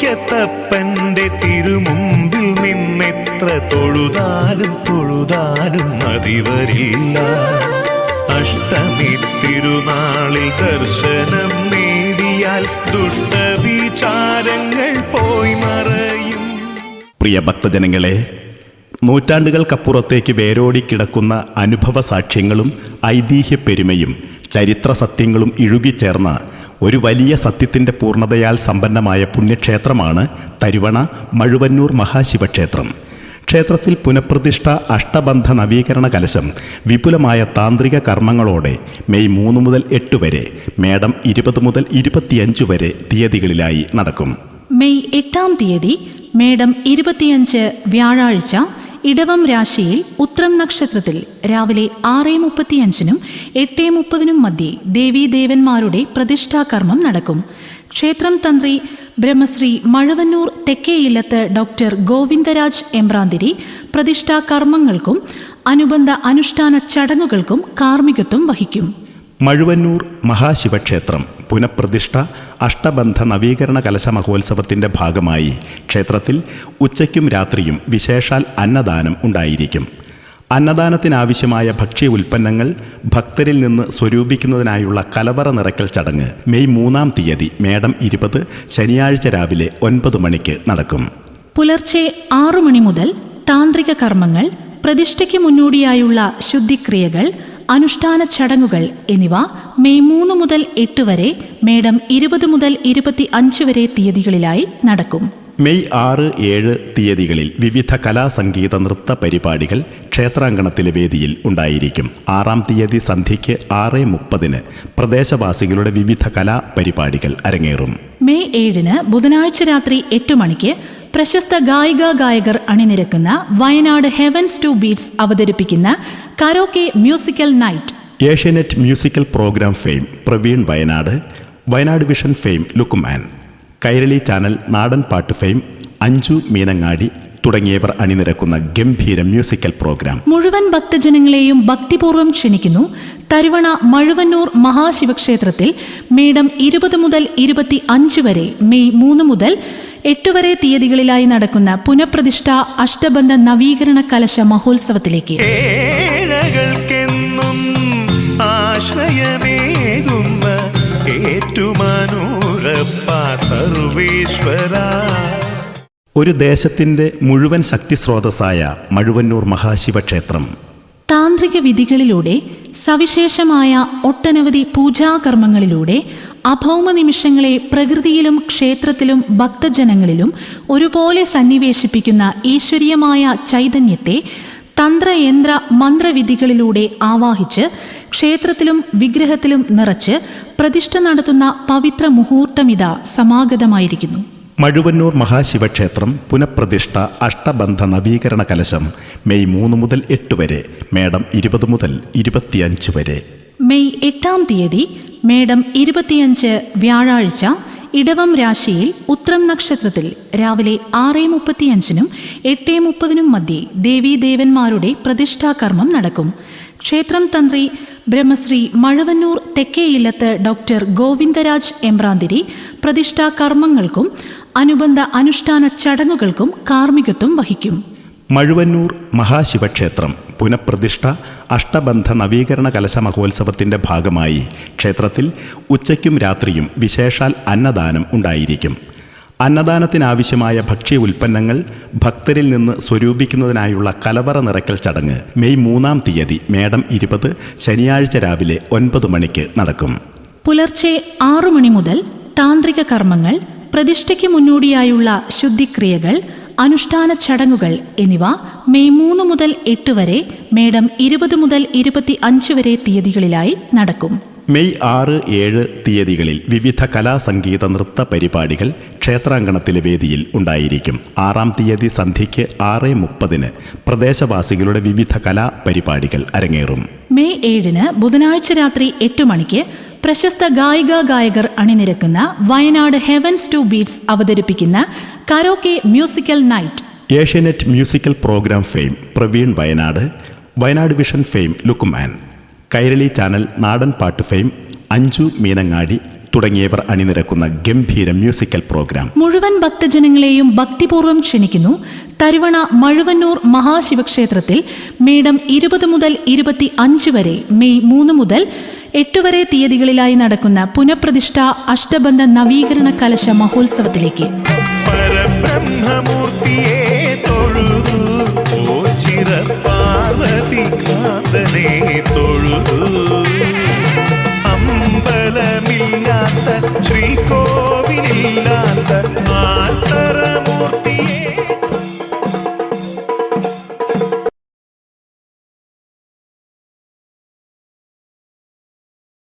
കൊടിയത്തപ്പന്റെ തിരുമുമ്പിൽ നിന്നെത്ര തൊഴുതാലും മതിവരില്ല. അഷ്ടമി തിരുനാളിൽ ദർശനം നേടിയാൽ ദുഷ്ടവിചാരങ്ങൾ പോയി മറയും. പ്രിയ ഭക്തജനങ്ങളെ, നൂറ്റാണ്ടുകൾക്കപ്പുറത്തേക്ക് വേരോടി കിടക്കുന്ന അനുഭവ സാക്ഷ്യങ്ങളും ഐതിഹ്യ പെരുമയും ചരിത്ര സത്യങ്ങളും ഇഴുകിച്ചേർന്ന ഒരു വലിയ സത്യത്തിൻ്റെ പൂർണ്ണതയാൽ സമ്പന്നമായ പുണ്യക്ഷേത്രമാണ് തരുവണ മഴുവന്നൂർ മഹാശിവക്ഷേത്രം. ക്ഷേത്രത്തിൽ പുനഃപ്രതിഷ്ഠ, അഷ്ടബന്ധ നവീകരണ കലശം വിപുലമായ താന്ത്രിക കർമ്മങ്ങളോടെ മെയ് 3 മുതൽ 8 വരെ, മേടം 20 മുതൽ 25 വരെ തീയതികളിലായി നടക്കും. മെയ് 8-ാം തീയതി മേടം 25 വ്യാഴാഴ്ച ഇടവം രാശിയിൽ ഉത്രം നക്ഷത്രത്തിൽ രാവിലെ 6:35 8:30 മധ്യേ ദേവീദേവന്മാരുടെ പ്രതിഷ്ഠാകർമ്മം നടക്കും. ക്ഷേത്രം തന്ത്രി ബ്രഹ്മശ്രീ മഴവന്നൂർ തെക്കേയില്ലത്ത് ഡോക്ടർ ഗോവിന്ദരാജ് എമ്പ്രാന്തിരി പ്രതിഷ്ഠാകർമ്മങ്ങൾക്കും അനുബന്ധ അനുഷ്ഠാന ചടങ്ങുകൾക്കും കാർമ്മികത്വം വഹിക്കും. മഴുവന്നൂർ മഹാശിവക്ഷേത്രം പുനഃപ്രതിഷ്ഠ, അഷ്ടബന്ധ നവീകരണ കലശ മഹോത്സവത്തിൻ്റെ ഭാഗമായി ക്ഷേത്രത്തിൽ ഉച്ചയ്ക്കും രാത്രിയും വിശേഷാൽ അന്നദാനം ഉണ്ടായിരിക്കും. അന്നദാനത്തിനാവശ്യമായ ഭക്ഷ്യ ഉൽപ്പന്നങ്ങൾ ഭക്തരിൽ നിന്ന് സ്വരൂപിക്കുന്നതിനായുള്ള കലവറ നിറയ്ക്കൽ ചടങ്ങ് മെയ് 3-ാം തീയതി മേടം 20 ശനിയാഴ്ച രാവിലെ 9 മണിക്ക് നടക്കും. പുലർച്ചെ 6 മണി മുതൽ താന്ത്രിക കർമ്മങ്ങൾ, പ്രതിഷ്ഠയ്ക്ക് മുന്നോടിയായുള്ള ശുദ്ധിക്രിയകൾ, അനുഷ്ഠാന ചടങ്ങുകൾ എന്നിവ മെയ് 3 മുതൽ 8 വരെ, മേടം 20 മുതൽ 25 വരെ തീയതികളിലായി നടക്കും. മെയ് 6, 7 തീയതികളിൽ വിവിധ കലാസംഗീത നൃത്ത പരിപാടികൾ ക്ഷേത്രാങ്കണത്തിലെ വേദിയിൽ ഉണ്ടായിരിക്കും. 6-ാം തീയതി സന്ധ്യയ്ക്ക് 6:30 പ്രദേശവാസികളുടെ വിവിധ കലാപരിപാടികൾ അരങ്ങേറും. മെയ് 7 ബുധനാഴ്ച രാത്രി 8 മണിക്ക് പ്രശസ്ത ഗായകർ അണിനിരക്കുന്ന വയനാട് ഹെവൻസ് ടു ബീറ്റ്സ് അവതരിപ്പിക്കുന്ന karaoke musical night. Asianet musical programme fame Praveen Wayanad, Wayanad vision fame Lukkuman, Kairali channel നാടൻ പാട്ട് ഫെയിം അഞ്ജു മീനങ്ങാടി തുടങ്ങിയവർ അണിനിരക്കുന്ന ഗംഭീര മ്യൂസിക്കൽ പ്രോഗ്രാം മുഴുവൻ ഭക്തജനങ്ങളെയും ഭക്തിപൂർവ്വം ക്ഷണിക്കുന്നു. തരുവണ മഴുവന്നൂർ മഹാശിവക്ഷേത്രത്തിൽ മേടം 20 മുതൽ 25 വരെ, മെയ് 3 മുതൽ 8 വരെ തീയതികളിലായി നടക്കുന്ന പുനഃപ്രതിഷ്ഠ, അഷ്ടബന്ധ നവീകരണ കലശ മഹോത്സവത്തിലേക്ക്. ഒരു ദേശത്തിൻ്റെ മുഴുവൻ ശക്തിസ്രോതസ്സായ മഴുവന്നൂർ മഹാശിവക്ഷേത്രം താന്ത്രിക വിധികളിലൂടെ, സവിശേഷമായ ഒട്ടനവധി പൂജാകർമ്മങ്ങളിലൂടെ അഭൗമ നിമിഷങ്ങളെ പ്രകൃതിയിലും ക്ഷേത്രത്തിലും ഭക്തജനങ്ങളിലും ഒരുപോലെ സന്നിവേശിപ്പിക്കുന്ന ഈശ്വരീയമായ ചൈതന്യത്തെ തന്ത്രയന്ത്ര മന്ത്രവിധികളിലൂടെ ആവാഹിച്ച് ക്ഷേത്രത്തിലും വിഗ്രഹത്തിലും നിറച്ച് പ്രതിഷ്ഠ നടത്തുന്ന പവിത്ര മുഹൂർത്തമിത സമാഗതമായിരിക്കുന്നു. മഴുവന്നൂർ മഹാശിവക്ഷേത്രം പുനഃപ്രതിഷ്ഠ, അഷ്ടബന്ധ നവീകരണ കലശം മെയ് 3 മുതൽ 8 വരെ, മേടം 20 മുതൽ 25 വരെ. മെയ് 8-ാം തീയതി മേടം 25 വ്യാഴാഴ്ച ഇടവം രാശിയിൽ ഉത്രം നക്ഷത്രത്തിൽ രാവിലെ 6:35 8:30 മധ്യേ ദേവീദേവന്മാരുടെ പ്രതിഷ്ഠാകർമ്മം നടക്കും. ക്ഷേത്രം തന്ത്രി ബ്രഹ്മശ്രീ മഴവന്നൂർ തെക്കേയില്ലത്ത് ഡോക്ടർ ഗോവിന്ദരാജ് എമ്പ്രാന്തിരി പ്രതിഷ്ഠാകർമ്മങ്ങൾക്കും അനുബന്ധ അനുഷ്ഠാന ചടങ്ങുകൾക്കും കാർമ്മികത്വം വഹിക്കും. മഴുവന്നൂർ മഹാശിവക്ഷേത്രം പുനഃപ്രതിഷ്ഠ, അഷ്ടബന്ധ നവീകരണ കലശ മഹോത്സവത്തിൻ്റെ ഭാഗമായി ക്ഷേത്രത്തിൽ ഉച്ചയ്ക്കും രാത്രിയും വിശേഷാൽ അന്നദാനം ഉണ്ടായിരിക്കും. അന്നദാനത്തിനാവശ്യമായ ഭക്ഷ്യ ഉൽപ്പന്നങ്ങൾ ഭക്തരിൽ നിന്ന് സ്വരൂപിക്കുന്നതിനായുള്ള കലവറ നിറയ്ക്കൽ ചടങ്ങ് മെയ് 3-ാം തീയതി മേടം 20 ശനിയാഴ്ച രാവിലെ 9 മണിക്ക് നടക്കും. പുലർച്ചെ 6 മണി മുതൽ താന്ത്രിക കർമ്മങ്ങൾ, പ്രതിഷ്ഠയ്ക്ക് മുന്നോടിയായുള്ള ശുദ്ധിക്രിയകൾ, അനുഷ്ഠാന ചടങ്ങുകൾ എന്നിവ മെയ് 3 മുതൽ 8 വരെ, മേടം 20 മുതൽ 25 വരെ തീയതികളിലായി നടക്കും. മെയ് 6, 7 തീയതികളിൽ വിവിധ കലാസംഗീത നൃത്ത പരിപാടികൾ ക്ഷേത്രാങ്കണത്തിലെ വേദിയിൽ ഉണ്ടായിരിക്കും. 6-ാം തീയതി സന്ധ്യയ്ക്ക് 6:30 പ്രദേശവാസികളുടെ വിവിധ കലാപരിപാടികൾ അരങ്ങേറും. മെയ് 7 ബുധനാഴ്ച രാത്രി 8 മണിക്ക് പ്രശസ്ത ഗായകർ അണിനിരക്കുന്ന വയനാട് ഹെവൻസ് ടു ബീറ്റ്സ് അവതരിപ്പിക്കുന്ന karaoke musical night. Asianet musical programme fame Praveen Wayanad, Wayanad vision fame Lukkuman, Kairali channel നാടൻ പാട്ട് ഫെയിം അഞ്ജു മീനങ്ങാടി തുടങ്ങിയവർ അണിനിരക്കുന്ന ഗംഭീര മ്യൂസിക്കൽ പ്രോഗ്രാം. മുഴുവൻ ഭക്തജനങ്ങളെയും ഭക്തിപൂർവ്വം ക്ഷണിക്കുന്നു. തരുവണ മഴുവന്നൂർ മഹാശിവക്ഷേത്രത്തിൽ മേടം 20 മുതൽ 25 വരെ മെയ് 3 മുതൽ 8 വരെ തീയതികളിലായി നടക്കുന്ന പുനഃപ്രതിഷ്ഠ അഷ്ടബന്ധ നവീകരണ കലശ മഹോത്സവത്തിലേക്ക്.